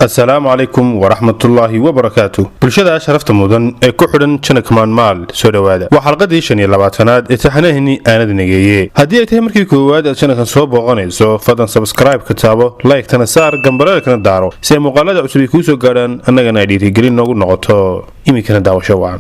السلام عليكم ورحمة الله وبركاته. بلشدا شرفت مدن كحرن شنكمان مال سودوادا وحلقة شني لبعتناد اتحناهني أنا دنيجي هدي اتهمركي كواد شنكان صوب وغنيسو فدن سبسكرايب كتابه لايك تنسار جنبرا كنا دارو سي مقالة عسبي كوسو قرن أنا جنادي تجرين نقول نقطة إمي كنا داو شوان.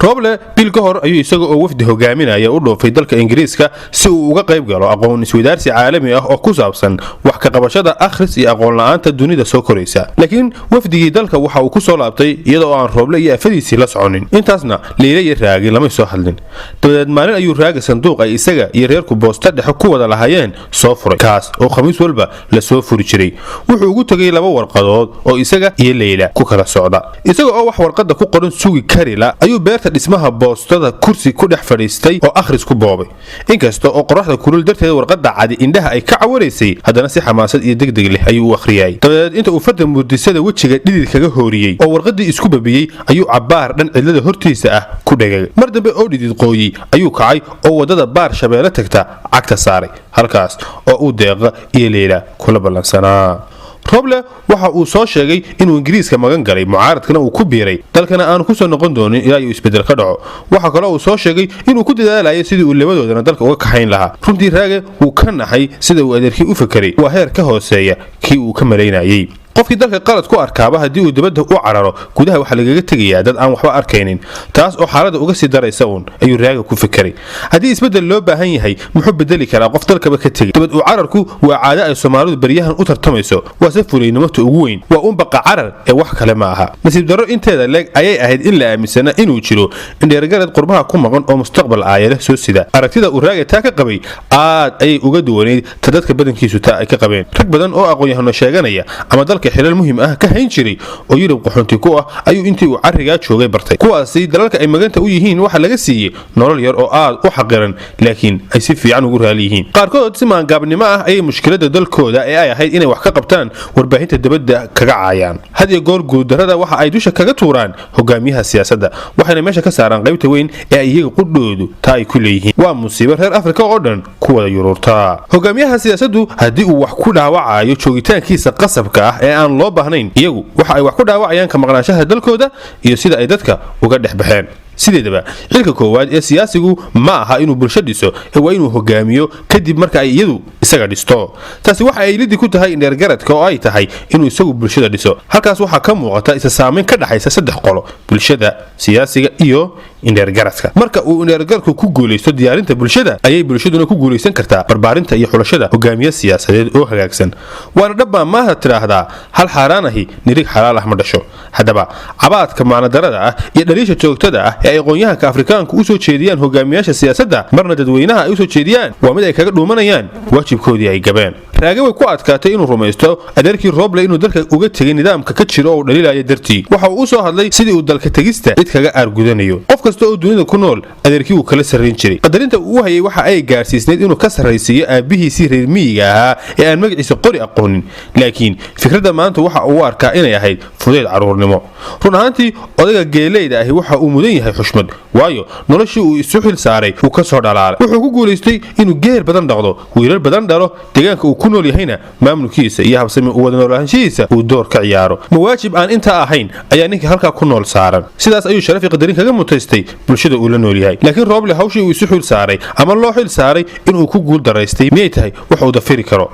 roble bil ka hor ayuu isaga oo wafdi hogaaminaya u dhoofay dalka Ingiriiska si uu uga qayb galo aqoon isweydaarsi caalami ah oo ku saabsan wax ka qabashada akhris iyo aqoon la'aanta dunida soo koraysa laakiin wafdigii dalka waxa uu ku soo laabtay iyadoo aan roble iyo afadiisi la soconin intaasna leeyahay iyo raagi lama soo hadlin dabadeed maalin ayuu raagi sanduuq ay isaga iyo reerku boosta dhexe ku wada lahaayeen soo furay kaas oo khamiis walba la soo furi jiray wuxuu ugu tagay laba warqadood oo isaga iyo Leila ku kala socda isaga oo wax warqada ku qoran sugi kari la ayuu beerta dhismaha boostada kursi ku dhex fadhiistay oo akhris ku boobay inkasta oo qoraxda kulul darteed warqada cadi indhaha ay ka cawareysay haddana si xamaasad iyo degdeg leh ayuu u akhriyay dabadeed inta uu farda murdisada wajiga dhidid kaga hooriyay oo warqadii isku babiyay ayuu cabaar dhan cidlada hortiisa ah ku dhagay mar dambe oo dhidid qooyay ayuu kacay oo wadada baar shabeelle tagta cagta saaray halkaas oo uu deeqa iyo Leila kula balansanaa roble waxa uu soo sheegay inuu Ingiriiska magan galay mucaaradkana uu ku biiray dalkana aan ku soo noqon doonin ilaa uu isbedel ka dhaco waxa kale oo uu soo sheegay inuu ku dadaalayo sidii uu labadoodana dalka uga kaxayn lahaa runtii raage uu ka naxay sida uu adeerkii u fakiray waa heer ka hooseeya kii uu ka maleynayay qofkii dalka qalad ku arkaaba hadii uu dibadda u cararo gudaha waxa lagaga tagayaa dad aan waxba arkaynin taas oo xaalada uga sii daraysa ayuu raaga ku fikiray hadii isbedel loo baahan yahay muxuu bedeli karaa qof dalkaba ka tagay dibad uu cararku waa caado ay Soomaalidu bariyahan u tartamayso waa safuleynimada ugu weyn waa un baqa carar ee wax kale ma aha nasiib darro inteeda leeg ayay ahayd in la aaminsana inuu jiro in dheergarad qurbaha ku maqan oo mustaqbal aayada soo sida aragtida uu raaga taa ka qabay aad ayay uga duwaneyd dadka badankiisu taa ay ka qabeen rag badan oo aqoon-yahano sheeganaya ama xilal muhiim ah ka hayn jiray oo Yurub qaxoonti ku ah ayuu intii uu cariga joogay bartay kuwaasi dalalka ay maganta u yihiin waxa laga siiyay nolol yar oo aad u xaqiran laakiin ay si fiican ugu raaliyihiin qaarkood si maangaabnimo ah ayay mushkilada dalkooda ee ay ahayd inay wax ka qabtaan warbaahinta dibadda kaga caayaan had iyo goor guuldarada waxa ay dusha kaga tuuraan hogaamiyaha siyaasadda waxayna meesha ka saaraan qaybta weyn ee ay iyaga qudhoodu taa ay ku leeyihiin waa musiibo reer Afrika oo dhan ku wada yururta hogaamiyaha siyaasaddu hadii uu wax ku dhaawacayo joogitaankiisa qasabka ah aan loo baahnayn iyagu waxa ay wax ku dhaawacayaan ka maqnaanshaha dalkooda iyo sida ay dadka uga dhexbaxeen sideedaba xilka koowaad ee siyaasigu ma aha inuu bulsho dhiso ee waa inuu hogaamiyo kadib marka ay iyadu isaga dhisto taasi waxa ay lidii ku tahay dheergaradka oo ay tahay inuu isagu bulshada dhiso halkaas waxa ka muuqata isa saameyn ka dhaxaysa saddex qolo bulshada siyaasiga iyo dheergaradka marka uu dheergarku ku guuleysto diyaarinta bulshada ayay bulshaduna ku guuleysan kartaa barbaarinta iyo xulashada hogaamiye siyaasadeed oo hagaagsan waana dhabba ma tiraahdaa hal xaaraanahi nirig xalaal ah ma dhasho hadaba cabaadka macnadarada ah iyo dhaliisha joogtada ah ay aqoonyahanka Afrikaanku u soo jeediyaan hogaamiyaasha siyaasadda marna dadweynaha ay u soo jeediyaan waa mid ay kaga dhuumanayaan waajibkoodii ay gabeen raage way ku adkaatay inuu rumaysto adeerkii Roble inuu dalka uga tagay nidaamka ka jiro oo dhaliilaya dartii waxa uu soo hadlay sidii uu dalka tagista cid kaga argudanayo qof kasta oo dunida ku nool adeerkii uu kala sarreyn jiray qadarinta uu hayay waxa ay gaarsiisneed inuu ka sarreysiyo aabihiisii reer miyiga ahaa ee aan magaciisa qori aqoonin laakiin fikradda maanta waxa uu arkaa inay ahayd fudeed caruurnimo run ahaantii odayga geeleyda ahi waxa uu mudan yahay xushmad waayo noloshii uu isu xil saaray uu ka soo dhalaalay wuxuu ku guuleystay inuu geel badan dhaqdo wiilal badan dhalo deegaanka uu ku nool yahayna maamulkiisa iyo habsami u wada noolaanshihiisa uu door ka ciyaaro mawaajib aan inta ahayn ayaa ninka halka ku nool saaran sidaas ayuu sharafi qadarin kaga mutaystay bulshada uu la nool yahay laakiin Roble hawshii uu isu xil saaray ama loo xil saaray inuu ku guul daraystay miyay tahay wax uu dafiri karo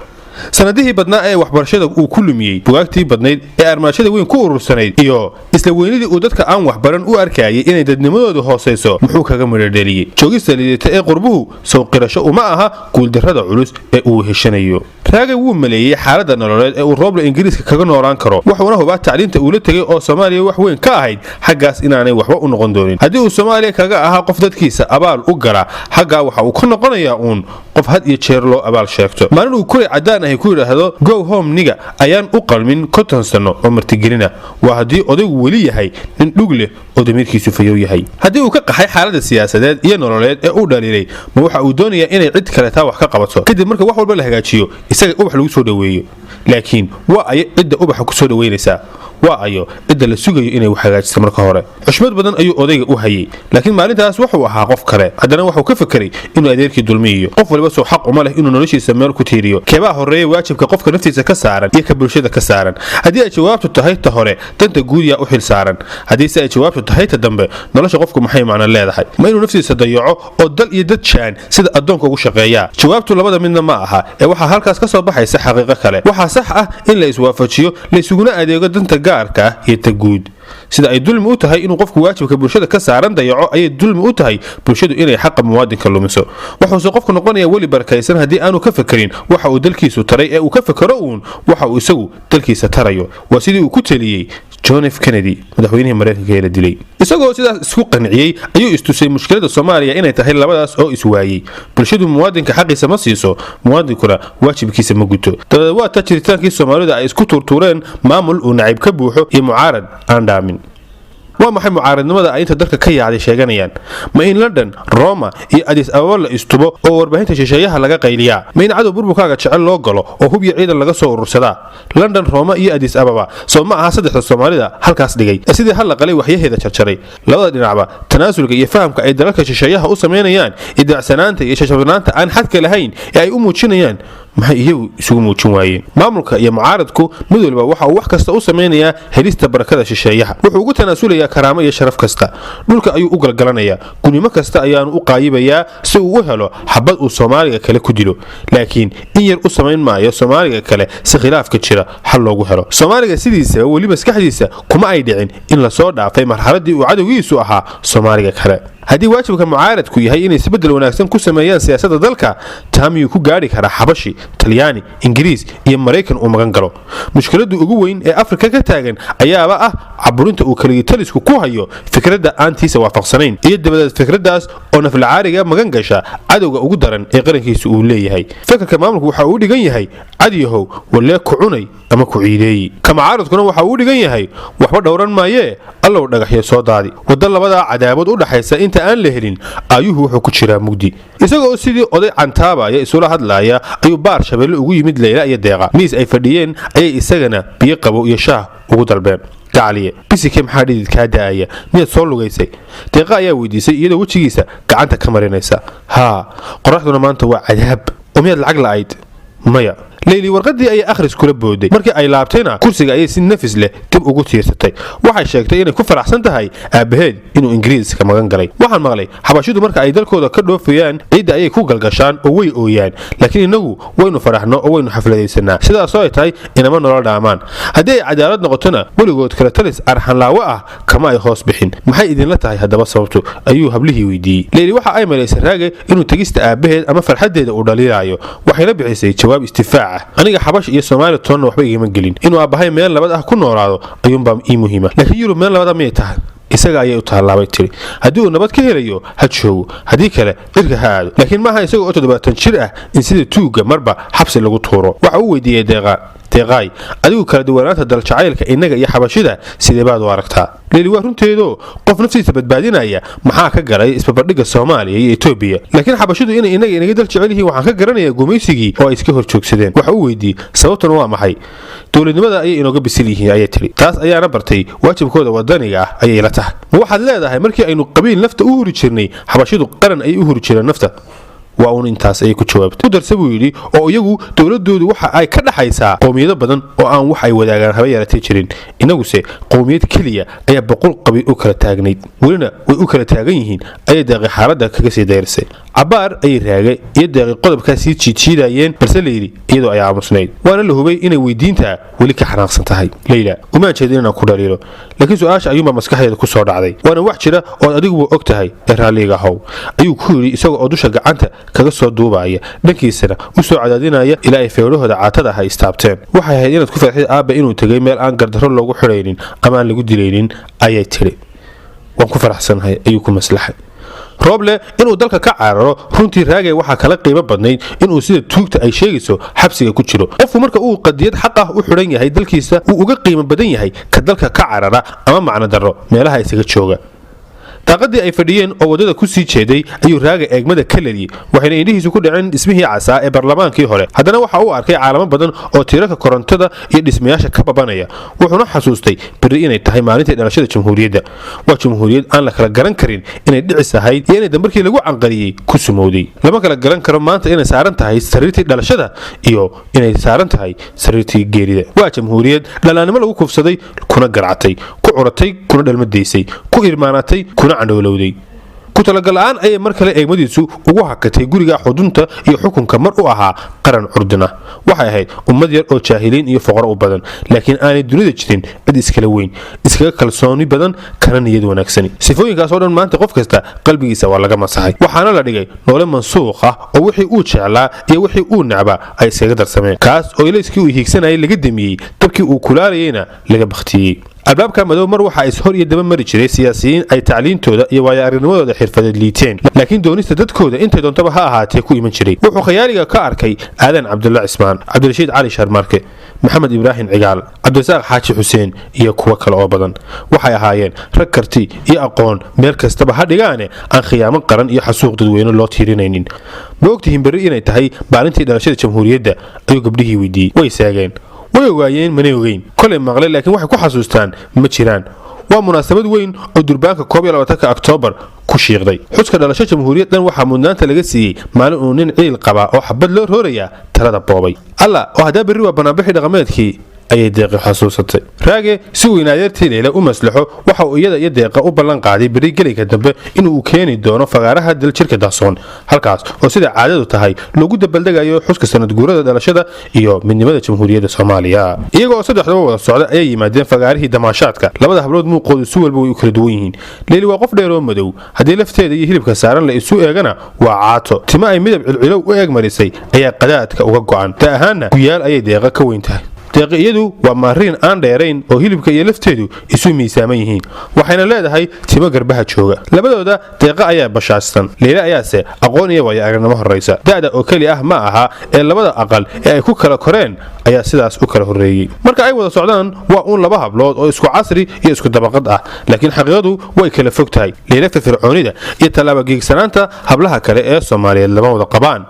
sanadihii badnaa ee waxbarashada uu ku lumiyay bugaagtii badnayd ee armaashada weyn ku urursanayd iyo isla weynidii uu dadka aan waxbaran u arkayay inay dadnimadoodu hooseyso muxuu kaga midhadheliyay joogista liidata ee qurbuhu soo qirasho uma aha guuldarrada culus ee uu heshanayo raage wuu maleeyay xaaladda nololeed ee uu Roble Ingiriiska kaga noolaan karo wuxuuna hubaa tacliinta uu la tagay oo Soomaaliya wax weyn ka ahayd xaggaas inaanay waxba u noqon doonin hadii uu Soomaaliya kaga ahaa qof dadkiisa abaal u gala xagga waxa uu ka noqonayaa qof had iyo jeer loo abaal sheegto maalin uu kuri cadaan ah ku yiraahdo go home niga ayaan u qalmin konton sano oo martigelina waa hadii odaygu wali yahay in dhug leh oo damirkiisu fayow yahay hadii uu ka qaxay xaaladda siyaasadeed iyo nololeed ee uu dhaliilay ma waxa uu doonayaa inay cid kale taa wax ka qabato kadib marka wax walba la hagaajiyo isaga ubax lagu soo dhaweeyo laakiin waa ay cidda ubaxa ku soo dhaweynaysaa waa ayo cidda la sugayo inay wax hagaajiso marka hore xushmad badan ayuu odayga u hayay laakiin maalintaas wuxuu ahaa qof kale haddana wuxuu ka fakiray inuu adeerkii dulmiyo qof walba waliba soo xaq uma leh inuu noloshiisa meel ku tiiriyo keebaa horeeya waajibka qofka naftiisa ka saaran iyo ka bulshada ka saaran haddii ay jawaabtu tahay ta hore danta guud yaa u xil saaran haddiise ay jawaabtu tahay ta dambe nolosha qofku maxay macno leedahay ma inuu naftiisa dayaco oo dal iyo dad jaan sida addoonka ugu shaqeeyaa jawaabtu labada midna ma aha ee waxaa halkaas ka soo baxaysa xaqiiqo kale waxaa sax ah in la iswaafajiyo la isuguna adeego danta gaarka ah iyo ta guud sida ay dulmi u tahay inuu qofku waajibka bulshada ka saaran dayaco ayay dulmi u tahay bulshadu inay xaqa muwaadinka lumiso wuxuuse qofku noqonayaa weli barakaysan haddii aanu ka fekerin waxa uu dalkiisu taray ee uu ka fekero uun waxa uu isagu dalkiisa tarayo waa sidii uu ku teliyey John F Kennedy madaxweynihii Mareykanka ee la dilay isagoo sidaas isku qanciyay ayuu istusay mushkilada Soomaaliya inay tahay labadaas oo iswaayay bulshadu muwaadinka xaqiisa ma siiso muwaadinkuna waajibkiisa ma guto waa ta jiritaankii Soomaalida ay isku turtureen maamul uu nacayb ka buuxo iyo mucaarad aan dhaamin waa maxay mucaaradnimada ay inta dalka ka yaacday sheeganayaan ma in London Roma iyo Addis Ababa la istubo oo warbaahinta shisheeyaha laga qayliyaa ma in cadow burburkaaga jecel loo galo oo hub iyo ciidan laga soo urursadaa London Roma iyo Addis Ababa soo ma aha saddexda Soomaalida halkaas dhigay sidii hal la qalay waxyaheeda jarjaray labada dhinacba tanaasulka iyo fahamka ay dalalka shisheeyaha u sameynayaan idaacanaanta iyo shashafnaanta aan xadka lahayn ee ay u muujinayaan maxay iyagu isugu muujin waayeen maamulka iyo mucaaradku mid walba waxa uu wax kasta u sameynayaa helista barakada shisheeyaha wuxuu ugu tanaasulayaa karaamo iyo sharaf kasta dhulka ayuu u galgalanayaa gunimo kasta ayaanu u qaayibayaa si uu u helo xabad uu Soomaaliga kale ku dilo laakiin in yar u sameyn maayo Soomaaliga kale si khilaafka jira xal loogu helo Soomaaliga sidiisa wali maskaxdiisa kuma ay dhicin in la soo dhaafay marxaladii uu cadawgiisu ahaa Soomaaliga kale haddii waajibka mucaaradku yahay inay isbedel wanaagsan ku sameeyaan siyaasadda dalka taamiyuu ku gaari karaa xabashi talyaani ingiriis iyo mareykan uu magan galo mushkiladu ugu weyn ee Afrika ka taagan ayaaba ah caburinta uu kaliya talisku ku hayo fikradda aantiisa waafaqsanayn iyo dabadad fikradaas oo naflacaariga magan gasha cadowga ugu daran ee qarankiisu uu leeyahay fikirka maamulku waxa uu dhigan yahay cadiyahow walee ku cunay ama ku ciideeyay ka mucaaradkuna waxa uu dhigan yahay waxba dhowran maayee allow dhagaxyo soo daadi wada labada cadaabad u dhaxaysa inta aan la helin ayuhu wuxuu ku jiraa mugdi isagoo sidii oday cantaabaya isula hadlaaya ayuu baar shabeelle ugu yimid Leyla iyo Deeqa miis ay fadhiyeen ayay isagana biyo qabo iyo shaah ugu dalbeen gacaliye bisike maxaa dhidid ka daaya mid soo lugaysay Deeqa ayaa weydiisay iyadoo wajigiisa gacanta ka marinaysa qoraxduna maanta waa cadaab oo mid lacag la'ayd maya Leyli warqadii ay akhris kula booday markii ay laabtayna kursiga ay si nafis leh dib ugu tiirsatay waxay sheegtay inay ku faraxsan tahay aabaheed inuu Ingiriiska magan galay waxaan maqlay xabashidu marka ay dalkooda ka dhoofayaan ciida ay ku galgashaan oo way ooyaan laakiin inagu waynu faraxno oo waynu xafladaysanaa sidaas oo ay tahay inama nolol dhaamaan haddii ay cadaalad noqotona weligood kala talis arxan laawo ah kama ay hoos bixin maxay idinla tahay haddaba sababtu ayuu hablihii weydiiyey Leyli waxa ay malaysay raage inuu tagista aabaheed ama farxadeeda u dhaliilaayo waxayna bixisay jawaab istifaac aniga xabash iyo Soomaali toonna waxba igama gelin inuu aabahay meel labad ah ku noolaado ayuunbaa ii muhiima laakiin Yurub meel labad miyay tahay isaga ayay u taalaabay tiri haddii uu nabad ka helayo ha joogo haddii kale irka ha aado laakiin maaha isagoo 70 jir ah in sida tuuga marba xabsi lagu tuuro waxa uu weydiiyay Deeqay adigu kala duwanaanta dal jacaylka inaga iyo xabashida sidee baad u aragtaa Leyli waa runteedo qof naftiisa badbaadinaya maxaa ka galay isbabardhiga Soomaaliya iyo Itoobiya laakiin xabashidu inay inaga dal jacayl yihiin waxaan ka garanayaa gumaysigii oo ay iska hor joogsadeen waxa uu weydiiyay sababtuna waa maxay dawladnimada ayay inooga bisil yihiin ayay tiri taas ayaana bartay waajibkooda wadaniga ah ayay la tahay ma waxaad leedahay markii aynu qabiil nafta u huri jirnay xabashidu qaran ay u huri jireen nafta waa uun intaas ay ku jawaabtay u darsa buu yidhi oo iyagu dawladoodu waxa ay ka dhaxaysaa qowmiyado badan oo aan wax ay wadaagaan haba yaratay jirin inaguse qowmiyad kaliya ayaa 100 qabiil u kala taagnayd welina way u kala taagan yihiin ayay Deeqi xaaladda kaga sii dayrsay cabaar ay raagay iyo Deeqi qodobkaas sii jiidayeen balse Leyli iyadoo ay aamusnayd waana la hubay inay weydiinta weli ka xanaaqsan tahay Leyla uma jeedin inaan ku dhaliilo laakiin su'aasha ayuu maskaxdeeda ku soo dhacday waana wax jira oo adigu og tahay raaliga haw ayuu ku yiri isagoo oo dusha gacanta kaga soo duubaya dhankiisana u soo cadaadinaya ilaa ay feerahooda caatada ah istaabteen waxay ahayd inaad ku farxid aaba inuu tagay meel aan gardaro loogu xireynin ama aan lagu dilaynin ayay tiri waan ku faraxsanahay ayuu ku maslaxay Roble inuu dalka ka cararo runtii raagay waxa kala qiimo badnayd inuu sida tuugta ay sheegayso xabsiga ku jiro qofku marka uu qadiyad xaq ah u xiran yahay dalkiisa uu uga qiimo badan yahay ka dalka ka carara ama macna daro meelaha isaga jooga daaqadii ay fadhiyeen oo wadada ku sii jeeday ayuu raaga eegmada ka leliyey waxayna indhihiisu ku dhaceen dhismihii casaa ee barlamaankii hore haddana waxa uu arkay caalamo badan oo tiirarka korontada iyo dhismayaasha ka babanaya wuxuuna xasuustay berri inay tahay maalintii dhalashada jamhuuriyadda waa jamhuuriyad aan la kala garan karin inay dhicis ahayd iyo inay dambarkii lagu canqariyey ku sumowday lama kala garan karo maanta inay saaran tahay sariirtii dhalashada iyo inay saaran tahay sariirtii geerida waa jamhuuriyad dhalaannimo lagu kufsaday kuna garcatay ku curatay kuna dhalmadaysay ku irmaanatay kuna candhowlowday ku talagal-aan ayay mar kale eegmadiisu ugu hakatay guriga xudunta iyo xukunka mar u ahaa qaran curdin ah waxay ahayd ummad yar oo jaahiliin iyo foqoro u badan laakiin aanay dunida jirin cid iskala weyn iskaga kalsooni badan kana niyad wanaagsani sifooyinkaasoo dhan maanta qof kasta qalbigiisa waa laga masaxay waxaana la dhigay noole mansuuq ah oo wixii uu jeclaa iyo wixii uu necbaa ay iskaga darsameen kaas oo ilayskii uu hiigsanayay laga damiyey dabkii uu kulaalayeyna laga bakhtiyey albaabka madow mar waxaa ishor iyo daba mari jiray siyaasiyiin ay tacliintooda iyo waayo-aragnimadooda xirfadeed liiteen laakiin doonista dadkooda intay doontaba ha ahaatee ku iman jiray wuxuu khayaaliga ka arkay aadan cabdulla cismaan cabdirashiid cali sharmarke maxamed ibraahim cigaal cabdirasaaq xaaji xuseen iyo kuwo kale oo badan waxay ahaayeen rag karti iyo aqoon meel kastaba ha dhigaane aan khiyaamo qaran iyo xasuuq dadweyne loo tiirinaynin ma ogtihiin berri inay tahay maalintii dhalashada jamhuuriyadda ayuu gabdhihii weydiiyey way saageen way ogaayeen manay ogeyn kolay maqle laakiin waxay ku xasuustaan ma jiraan waa munaasabad weyn oo durbaanka 21 Oktoobar ku shiiqday xuska dhalasho jamhuuriyaddan waxaa mudnaanta laga siiyey maalin uu nin ciil qaba oo xabad loo rooraya talada boobay alla oo hadaa berri waa banaanbixi dhaqameedkii ayay deeqi xasuusatay raage si uu inaadeertii leela u maslaxo waxa uu iyada iyo deeqa u ballan qaaday berri gelayka dambe inuu keeni doono fagaaraha daljirka dahsoon halkaas oo sida caadadu tahay lagu dabaldegayo xuska sanad guurada dhalashada iyo midnimada jamhuuriyadda Soomaaliya iyagoo saddexdaba wada socda ayay yimaadeen fagaarihii damaashaadka labada hablood muuqoodu si walba way u kala duwan yihiin leeli waa qof dheer oo madow haddii lafteeda iyo hilibka saaran la isu eegana waa caato tima ay midab cilcilow u eeg marisay ayaa qadaadka uga go'an ta ahaana guyaal ayay deeqa ka weyn tahay deeqiyadu waa maariin aan dheerayn oo hilibka iyo lafteedu isu miisaaman yihiin waxayna leedahay timo garbaha jooga labadooda deeqa ayaa bashaastan leela ayaase aqoon iyo waayo-aragnimo horraysa da'da oo keli ah ma aha ee labada aqal ee ay ku kala koreen ayaa sidaas u kala horreeyey marka ay wada socdaan waa uun laba hablood oo isku casri iyo isku dabaqad ah laakiin xaqiiqadu way kala fog tahay leela firfircoonida iyo tallaaba geegsanaanta hablaha kale ee Soomaaliyeed lama wada qabaan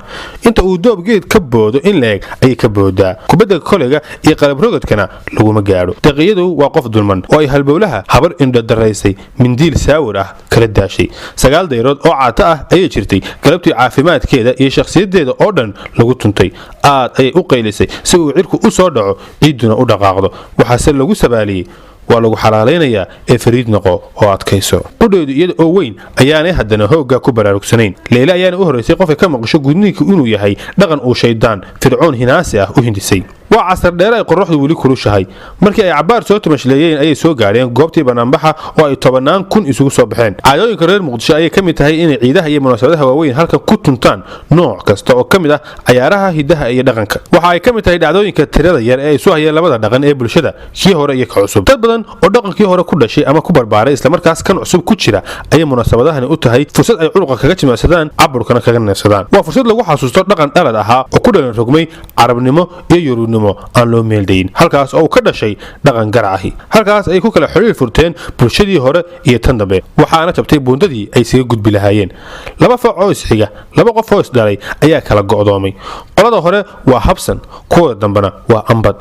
inta uu doob geed ka boodo in leeg ayay ka boodaa kubadda kolayga iyo qalab rogadkana laguma gaadho deeqiyadu waa qof dulman oo ay halbowlaha habar indho daraysay mindiil saawir ah kala daashay 9 dayrood oo caata ah ayay jirtay galabtii caafimaadkeeda iyo shakhsiyadeeda oo dhan lagu tuntay aad ayay u qaylisay si uu cirku u soo dhaco ciiduna u dhaqaaqdo waxaase lagu sabaaliyay waa lagu xalaalaynayaa ee fariid noqo oo adkayso qudheedu iyada oo weyn ayaanay haddana hoogga ku baraarugsanayn leela ayaana u horeysay qofka ka maqasho gudniinka inuu yahay dhaqan uu shaydaan fircoon hinaasi ah u hindisay waa casar dheer ay qorraxdu weli kulushahay markii ay cabaar soo tamashleeyeen ayay soo gaadheen goobtii banaanbaxa oo ay 10,000 isugu soo baxeen caadooyinka reer muqdisho ayay ka mid tahay inay ciidaha iyo munaasabadaha waaweyn halka ku tuntaan nooc kasta oo ka mid ah cayaaraha hidaha iyo dhaqanka waxa ay ka mid tahay dhacdooyinka tirada yar ee ay soo hayeen labada dhaqan ee bulshada kii hore iyo ka cusub dad badan oo dhaqankii hore ku dhashay ama ku barbaaray isla markaas kan cusub ku jira ayay munaasabadahani u tahay fursad ay culuqa kaga jimacsadaan caburkana kaga neefsadaan waa fursad lagu xasuusto dhaqan dhalad ahaa oo ku dhalan rogmay carabnimo iyo yuruudnimo aan loo meeldayin halkaas oo ka dhashay dhaqan garacahi halkaas ay ku kala xiriir furteen bulshadii hore iyo tan dambe waxaana jabtay buundadii ay isaga gudbi lahaayeen laba fooc oo isxiga laba qof oo isdhalay ayaa kala go'doomay qolada hore waa habsan kuwa dambana waa ambad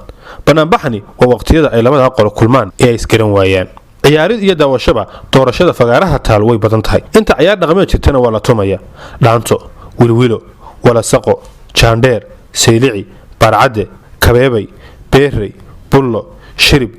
banaanbaxani waa waqtiyada ay labada qolo kulmaan ee ay isgaran waayaan ciyaarid iyo daawashaba doorashada fagaaraha taal way badan tahay inta ciyaar dhaqameed jirtana waa la tumaya dhaanto wilwilo walasaqo jaandheer saylici barcadde kabeebay beerey bullo shirib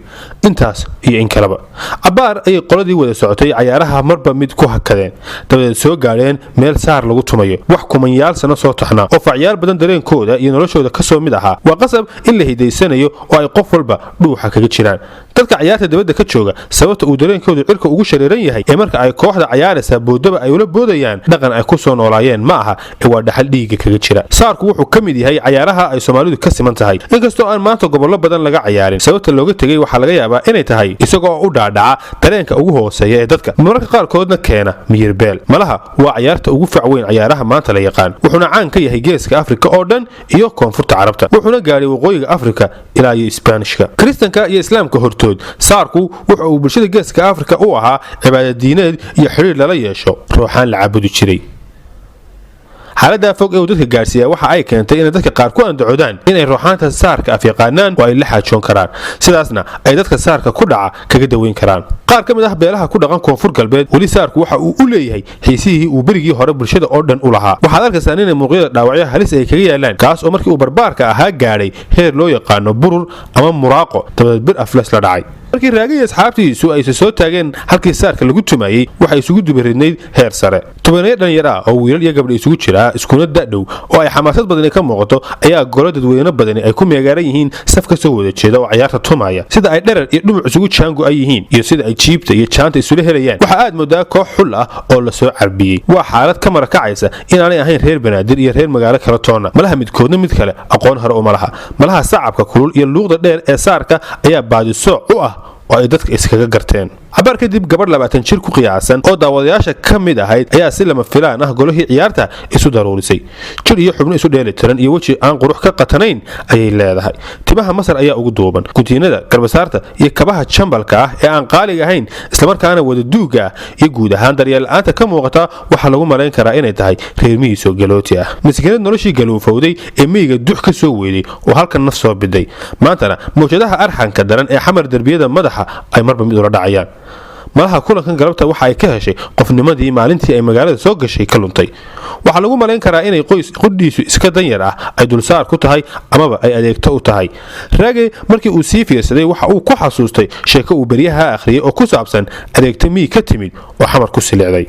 intaas iyo in kaleba cabaar ayay qoladii wada socotay cayaaraha marba mid ku hakadeen dabadeed soo gaadheen meel saar lagu tumayo wax kumanyaal sano soo taxnaa oo facyaal badan dareenkooda iyo noloshooda ka soo mid ahaa waa qasab in la hidaysanayo oo ay qof walba dhuuxa kaga jiraan dadka cayaarta dabadda ka jooga sababta uu dareenkoodu cirka ugu shareeran yahay ee marka ay kooxda cayaaraysa boodaba ay ula boodayaan dhaqan ay ku soo noolaayeen ma aha ee waa dhaxal dhiiga kaga jira saarku wuxuu ka mid yahay cayaaraha ay Soomaalidu ka siman tahay inkastoo aan maanta gobollo badan laga cayaarin sababta looga tegay waxaa laga yaabaa inay tahay isagoo u dhaadhaca dareenka ugu hooseeya ee dadka mararka qaarkoodna keena miyirbeel malaha waa ciyaarta ugu facweyn ciyaaraha maanta la yaqaan wuxuuna caan ka yahay geeska afrika oo dhan iyo koonfurta carabta wuxuuna gaadhay waqooyiga afrika ilaa iyo isbaanishka kiristanka iyo islaamka hortood saarku wuxa uu bulshada geeska afrika u ahaa cibaadadiineed iyo xidhiir lala yeesho ruuxaan la caabudi jiray xaaladda fog ee uu dadka gaarsiiya waxa ay keentay inay dadka qaar ku andacoodaan inay ruuxaanta saarka afyaqaanaan oo ay la xaajoon karaan sidaasna ay dadka saarka ku dhaca kaga daweyn karaan qaar ka mid ah beelaha ku dhaqan koonfur galbeed weli saarku waxa uu u leeyahay xiisihii uu berigii hore bulshada oo dhan u lahaa waxaad arkaysaa inay muuqyada dhaawacyo halis ay kaga yaalaan kaas oo markii uu barbaarka ahaa gaadhay heer loo yaqaano burur ama muraaqo dabadeed bir afles la dhacay markii raagaya asxaabtiisu ayse soo taageen halkii saarka lagu tumayey waxay isugu dubaridnayd heer sare tobaneeyo dhalinyar ah oo wiilal iyo gabdha isugu jira iskuna dadhow oo ay xamaasad badani ka muuqato ayaa golo dadweyne badani ay ku meegaaran yihiin saf ka soo wada jeeda oo ciyaarta tumaya sida ay dherer iyo dhumuc isugu jaango ay yihiin iyo sida ay jiibta iyo jaanta isula helayaan waxaa aad moodaa koox xul ah oo la soo carbiyey waa xaalad ka marakacaysa inaanay ahayn reer banaadir iyo reer magaalo kala toonna malaha midkoodna mid kale aqoon hore uma laha malaha sacabka kulul iyo luuqda dheer ee saarka ayaa baadisooc u ah oo ay dadka iskaga garteen cabaar kadib gabadh 20 jir ku qiyaasan oo daawadayaasha ka mid ahayd ayaa si lama filaan ah golihii ciyaarta isu daruurisay jir iyo xubno isu dheelitiran iyo weji aan qurux ka qatanayn ayay leedahay timaha masar ayaa ugu duuban gutiinada garbasaarta iyo kabaha jambalka ah ee aan qaaliga ahayn islamarkaana wada duuga ah iyo guud ahaan daryeel-la'aanta ka muuqata waxaa lagu malayn karaa inay tahay reer miyiisoo galooti ah maskiinad noloshii galuufowday ee miyiga dux ka soo weeday oo halkan naf soo biday maantana mawjadaha arxanka daran ee xamar derbiyada madaxa ay marba mid ula dhacayaan malaha kulankan galabta waxa ay ka heshay qofnimadii maalintii ay magaalada soo gashay ka luntay waxaa lagu malayn karaa inay qoys qudhiisu iska danyar ah ay dulsaar ku tahay amaba ay adeegto u tahay raage markii uu sii fiirsaday waxa uu ku xasuustay sheeko uu beryaha akhriyay oo ku saabsan adeegta miyi ka timid oo xamar ku silicday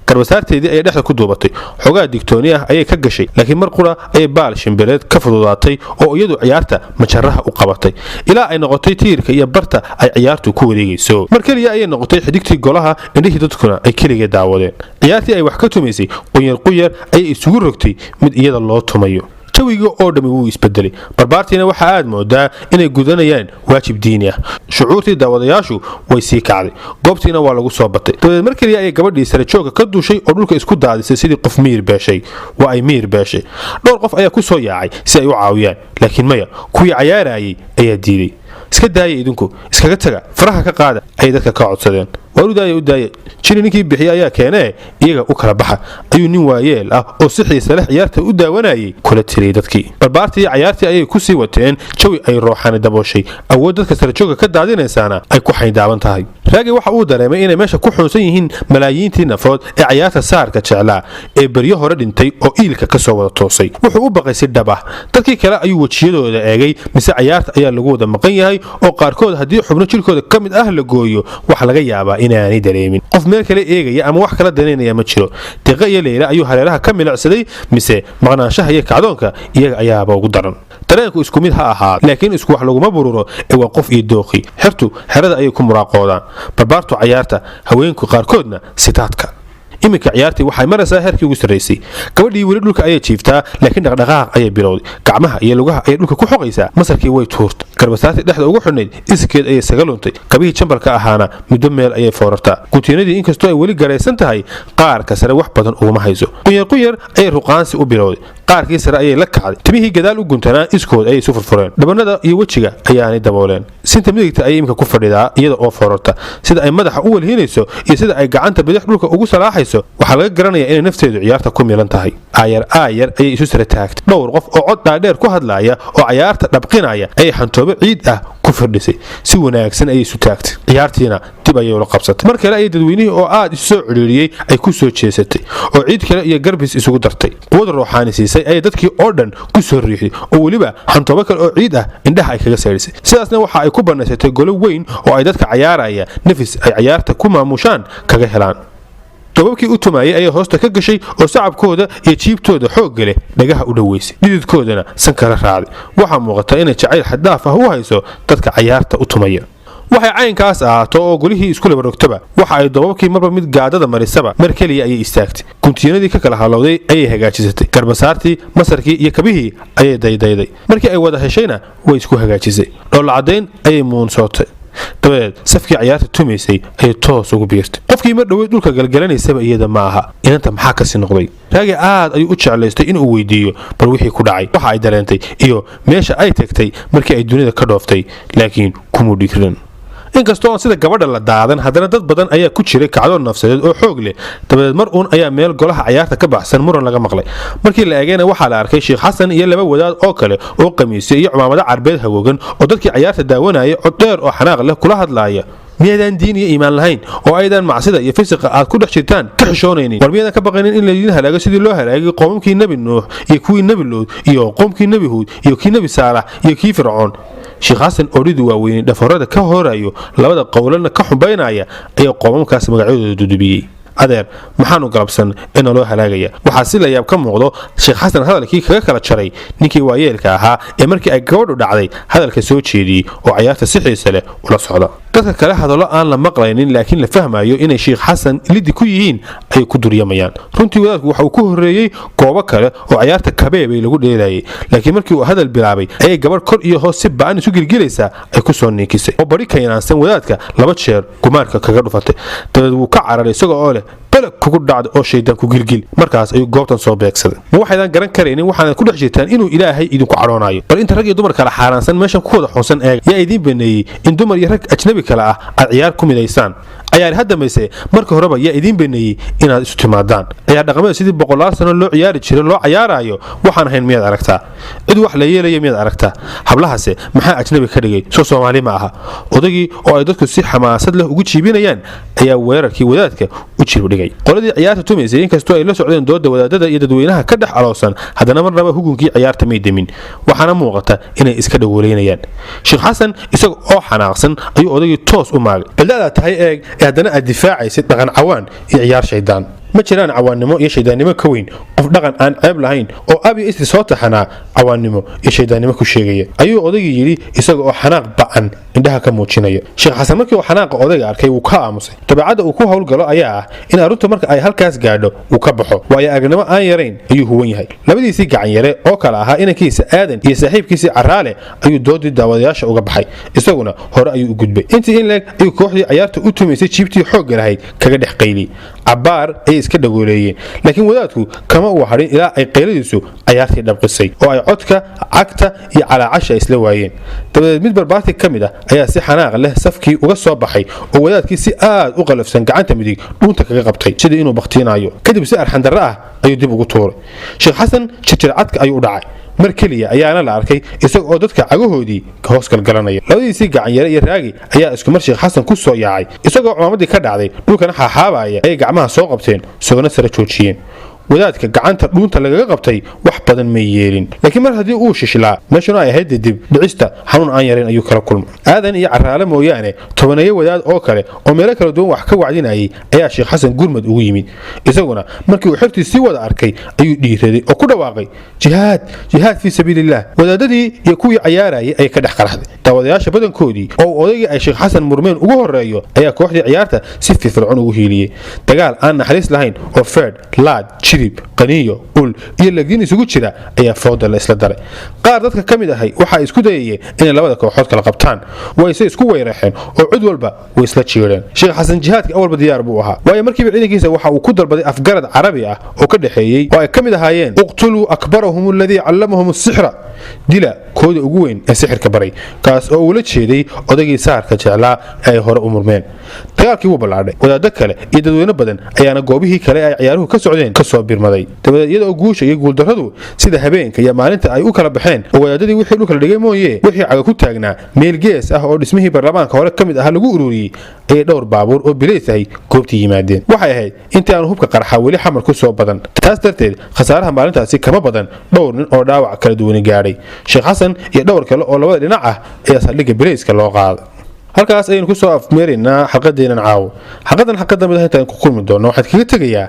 garbasaarteedii ayay dhexda ku duubatay xogaa digtooni ah ayay ka gashay laakiin mar qura ayay baal shimbireed ka fududaatay oo iyadu ciyaarta majaraha u qabatay ilaa ay noqotay tiirka iyo barta ay ciyaartu ku wareegayso mar keliya ayay noqotay xidigtii golaha indhihii dadkuna ay keligee daawadeen ciyaartii ay wax ka tumaysay quyar ayay isugu rogtay mid iyada loo tumayo jawigii oo dhammi wuu isbedelay barbaartiina waxaa aad moodaa inay gudanayaan waajib diini ah shucuurtii daawadayaashu way sii kacday goobtiina waa lagu soo batay dabadeed mar keliya ayay gabadhii sare jooga ka duushay oo dhulka isku daadisay sidii qof miyir beeshay waa ay miyir beeshay dhowr qof ayaa ku soo yaacay si ay u caawiyaan laakiin maya kuwii cayaarayay ayaa diiday iska daaya idinku iskaga taga faraha ka qaada ayay dadka ka codsadeen u daaya jiri ninkii bixiya ayaa keenee iyaga u kala baxa ayuu nin waayeel ah oo si xiisa leh ciyaarta u daawanayay kula tiriyay dadkii barbaartii ciyaartii ayay ku sii wateen jawi ay rooxani dabooshay awood dadka sarjooga ka daadinaysaana ay ku xayndaaban tahay raagi waxa uu dareemay inay meesha ku xunsan yihiin malaayiintii nafood ee ciyaarta saarka jeclaa ee beryo hore dhintay oo iilka ka soo wada toosay wuxuu u baqay si dhab ah dadkii kale ayuu wejiyadooda eegay mise ciyaarta ayaa lagu wada maqan yahay oo qaarkood haddii xubno jirkooda ka mid ah la gooyo waxa laga yaabaa inaanay dareemin qof meel kale eegaya ama wax kala danaynaya ma jiro diqa iyo leyla ayuu hareeraha ka milicsaday mise maqnaanshaha iyo kacdoonka iyaga ayaaba ugu daran dareenku isku mid ha ahaa laakiin isku wax laguma bururo ee waa qof iyo dooqi xertu xerada ayay ku muraaqoodaan barbaartu cayaarta haweenku qaarkoodna sitaadka iminka ciyaartii waxay maraysaa heerkii ugu sarraysay gabadhii weli dhulka ayay jiiftaa laakiin dhaqdhaqaaq ayay bilowday gacmaha iyo lugaha ayay dhulka ku xoqaysaa masarkii way tuurtay garbasaartii dhexda ugu xidhnayd iskeed ayay saga luntay kabihii jambalka ahaana muddo meel ayay foorartaa gutiinadii inkastoo ay weli garaysan tahay qaarka sare wax badan uguma hayso qunyar ayay ruqaansi u bilowday qaarkii sare ayay la kacday timihii gadaal u guntanaa iskood ayay isu furfureen dhabanada iyo wejiga ayaanay dabooleen sinta midigta ayay imika ku fadhidaa iyada oo foorarta sida ay madaxa u walhiinayso iyo sida ay gacanta bidix dhulka ugu salaaxayso waxaa laga garanayaa inay nafteedu ciyaarta ku milan tahay aayar ayay isu sara taagtay dhowr qof oo cod dhaadheer ku hadlaaya oo ciyaarta dhabqinaya ayay xantoobo ciid ah ku fadhisay si wanaagsan ayay isu taagtay ciyaartiina dib ayay ula qabsatay mar kale ayay dadweynihii oo aad isu soo ciriiriyey ay ku soo jeesatay oo ciid kale iyo garbis isugu dartay quwad ruuxaani siisay ayay dadkii oo dhan ku soo riixday oo weliba xantoobo kale oo ciid ah indhaha ay kaga saydhisay sidaasna waxa ay ku bannaysatay golo weyn oo ay dadka cayaaraya nafis ay ciyaarta ku maamushaan kaga helaan dababkii u tumaayay ayay hoosta ka gashay oo sacabkooda iyo jiibtooda xoogga leh dhagaha u dhoweysay dhididkoodana san kala raacday waxaa muuqata inay jacayl xaddaaf ah u hayso dadka cayaarta u tumaya waxay caynkaas ahaato oo golihii isku labarogtaba waxa ay dobabkii marba mid gaadada marisaba mar keliya ayay istaagtay guntiinadii ka kala halowday ayay hagaajisatay garbasaartii masarkii iyo kabihii ayay daydayday markii ay wada heshayna way isku hagaajisay dhoolla caddayn ayay muunsootay dabadeed safkii ciyaarta tumaysay ayay toos ugu biirtay qofkii mar dhoweyd dhulka galgalanaysaba iyada ma aha inanta maxaa kasi noqday raagi aad ayuu u jeclaystay inuu weydiiyo bal wixii ku dhacay waxa ay dareentay iyo meesha ay tagtay markii ay dunida ka dhooftay laakiin kumuu dhigrin inkastoo aan sida gabadha la daadan haddana dad badan ayaa ku jiray kacdoon nafsadeed oo xoog leh dabadeed mar uun ayaa meel golaha ciyaarta ka baxsan muran laga maqlay markii la eegayna waxaa la arkay sheekh xasan iyo laba wadaad oo kale oo qamiisyo iyo cumaamado carbeed hagoogan oo dadkii ciyaarta daawanaya cod dheer oo xanaaq leh kula hadlaaya miyaydaan diin iyo iimaan lahayn oo aydan macsida iyo fisiqa aad ku dhex jirtaan ka xishoonaynin war miyaydaan ka baqaynin in laydin halaago sidii loo halaagay qoomamkii nebi nuux iyo kuwii nebi lood iyo qoomkii nebi huud iyo kii nebi saalax iyo kii fircoon sheekh xasan odhidu waaweynay dhafarada ka horayo labada qowlana ka xumbaynaya ayaa qoomamkaas magacyadooda dudubiyey adeer maxaanu galabsan ina loo halaagaya waxaa si la yaab ka muuqdo sheekh xasan hadalkii kaga kala jaray ninkii waayeelka ahaa ee markii ay gabadhu dhacday hadalka soo jeediyey oo ciyaarta si xiisa leh ula socda dadka kale hadallo aan la maqlaynin laakiin la fahmayo inay sheekh xasan lidi ku yihiin ayay ku duryamayaan runtii wadaadku waxa uu ku horreeyey goobo kale oo ciyaarta kabeebay lagu dheelayay laakiin markii uu hadal bilaabay ayay gabadh kor iyo hoos si ba'an isu gilgilaysaa ay ku soo niikisay oo bari kaynaansan wadaadka laba jeer gumaarka kaga dhufatay dabeed wuu ka cararay isaga oo leh balag kugu dhacda oo shaydaan ku gilgil markaas ayuu goobtan soo beegsaday ma waxaydaan garan karaynin waxaanad ku dhex jirtaan inuu ilaahay idinku cadhoonayo bal inta rag iyo dumar kala xaaraansan meeshan ku wada xunsan eeg yaa idiin baneeyey in dumar iyo rag ajnabi kale ah aad ciyaar ku midaysaan ciyaari haddamayse marka horeba yaa idiin baneeyey inaad isu timaadaan ciyaar dhaqameed sidii boqolaal sano loo ciyaari jiray loo cayaaraayo waxaan ahayn miyaad aragtaa cid wax la yeelaya miyaad aragtaa hablahase maxaa ajnabi ka dhigay soo soomaali ma aha odagii oo ay dadku si xamaasad leh ugu jiibinayaan ayaa weerarkii wadaadka u jirbdhigay qoladii ciyaarta tumaysay inkastoo ay la socdeen dooda wadaadada iyo dadweynaha ka dhex aloosan haddana marnaba hukunkii ciyaarta may demin waxaana muuqata inay iska dhawolaynayaan sheekh xasan isaga oo xanaaqsan ayuu odagii toos u maagay baldaadaa tahay eeg ee haddana aad difaacaysid dhaqan cawaan iyo ciyaar shaydaan ma jiraan cawaannimo iyo shaydaannimo ka weyn qof dhaqan aan ceeb lahayn oo ab iyo isri soo taxanaa cawaannimo iyo shaydaannimo ku sheegaya ayuu odaygii yidhi isaga oo xanaaq ba'an indhaha ka muujinaya sheekh xasan markii uu xanaaqa odayga arkay wuu ka aamusay dabeecadda uu ku howlgalo ayaa ah in arrinta marka ay halkaas gaadho uu ka baxo waayo aragnimo aan yarayn ayuu huwan yahay labadiisii gacan yare oo kale ahaa inankiisa aadan iyo saaxiibkiisii caraale ayuu doodii daawadayaasha uga baxay isaguna hore ayuu u gudbay intii in leeg ayuu kooxdii ciyaarta u tumaysay jiibtii xoogga lahayd kaga dhex qayliyey cabbaar ayay iska dhagooleeyeen laakiin wadaadku kama uu hadhin ilaa ay qayladiisu ciyaartii dhabqisay oo ay codka cagta iyo calaacasha isla waayeen dabadeed mid barbaarti ka mid ah ayaa si xanaaq leh safkii uga soo baxay oo wadaadkii si aad u qalafsan gacanta midig dhuunta kaga qabtay sidii inuu bakhtiinayo kadib si arxandarre ah ayuu dib ugu tuuray sheekh xasan jirjircadka ayuu u dhacay mar keliya ayaana la arkay isaga oo dadka cagahoodii hoos galgalanaya labadiisii gacan yare iyo raagi ayaa isku mar sheekh xasan ku soo yaacay isagoo cumaamadii ka dhacday dhulkana xaaxaabaya ayay gacmaha soo qabteen soona sare joojiyeen wadaadka gacanta dhuunta lagaga qabtay wax badan may yeelin laakiin mar haddii uu shishlaa meeshuna ay ahayd dib dhicista xanuun aan yarayn ayuu kala kulmay aadan iyo caraale mooyaane tobaneeyo wadaad oo kale oo meelo kala duwan wax ka wacdinayay ayaa sheekh xasan gurmad ugu yimid isaguna markii uu xirtii sii wada arkay ayuu dhiiraday oo ku dhawaaqay jihaad fii sabiilillaah wadaadadii iyo kuwii cayaarayay ayay ka dhex qaraxday daawadayaasha badankoodii oo odaygii ay sheekh xasan murmeen ugu horeeyo ayaa kooxdii ciyaarta si firfircoon ugu hiiliyey dagaal aan naxariis lahayn oo feedh laad qaniyo ul iyo lagdiin isugu jira ayaa fooda la isla daray qaar dadka ka mid ahay waxay isku dayayeen inay labada kooxood kala qabtaan wayse isku weeraxeen oo cid walba way isla jiireen sheekh xasan jihaadka awalba diyaar buu ahaa waayo markiiba ciidankiisa waxa uu ku dalbaday afgarad carabi ah oo ka dhaxeeyey oo ay ka mid ahaayeen uqtuluu akbarahum alladii callamahum as-sixra dila kooda ugu weyn ee sixirka baray kaas oo uu la jeeday odaygii saarka jeclaa ee ay hore u murmeen dagaalkii wuu ballaadhay wadaado kale iyo dadweyne badan ayaana goobihii kale ay ciyaaruhu ka socdeen ka soo birmaday dabadeed iyada oo guusha iyo guuldarradu sida habeenka iyo maalinta ay u kala baxeen oo wadaadadii wixii dhulka la dhigay mooye wixii caga ku taagnaa meel gees ah oo dhismihii baarlamaanka hore ka mid ah lagu ururiyey ayay dhowr baabuur oo bilays ahay goobtii yimaadeen waxay ahayd intii aanu hubka qarxa weli xamar ku soo badan taas darteed khasaaraha maalintaasi kama badan dhowr nin oo dhaawac kala duwani gaadhay sheekh xasan iyo dhowr kale oo labada dhinac ah ayaa saldhigga bilayska loo qaaday halkaas ayaynu ku soo afmeeraynaa xalqadeennan caawo xalqadan xalqada mid ah intaan ku kulmi doonno waxaad kaga tegayaa